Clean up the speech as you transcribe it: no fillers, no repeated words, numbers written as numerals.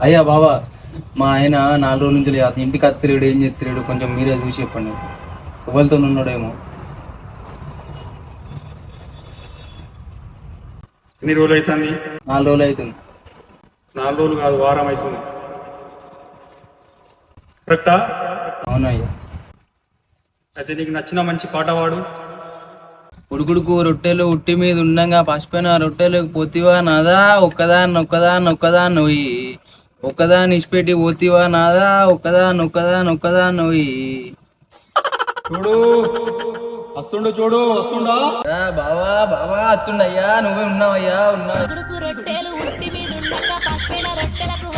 అయ్యా బాబా, మా ఆయన 4 రోజుల నుంచి ఇంటికి అత్తలేడు, ఏం చెత్తలేడు, కొంచెం మీరే చూసి చెప్పండి. ఎవరితో ఉన్నాడేమో. ఎన్ని రోజులు అవుతుంది? 4 రోజులు అవుతుంది. 4 రోజులు కాదు, వారం అవుతుంది. కరెక్టా? అవునయ్యా. అయితే నీకు నచ్చిన మంచి పాట పాడు. ఉడుకుడుకు రొట్టెలు ఉట్టి మీద ఉండగా పసిపోయిన రొట్టెలు పోతివా నాదా, ఒక్కదాన్ని నొయ్యి, ఒక్కదాన్ని ఇసిపెట్టి పోతివా నాదా, ఒక్కదాన్ని నొయ్యి. చూడు వస్తుండు, చూడు వస్తుండా. బావా బావా అత్తుండయ్యా, నువ్వే ఉన్నావయ్యా, ఉన్నా. రొట్టెలు ఉట్టి మీద ఉండగా పసిపోయిన రొట్టెలకు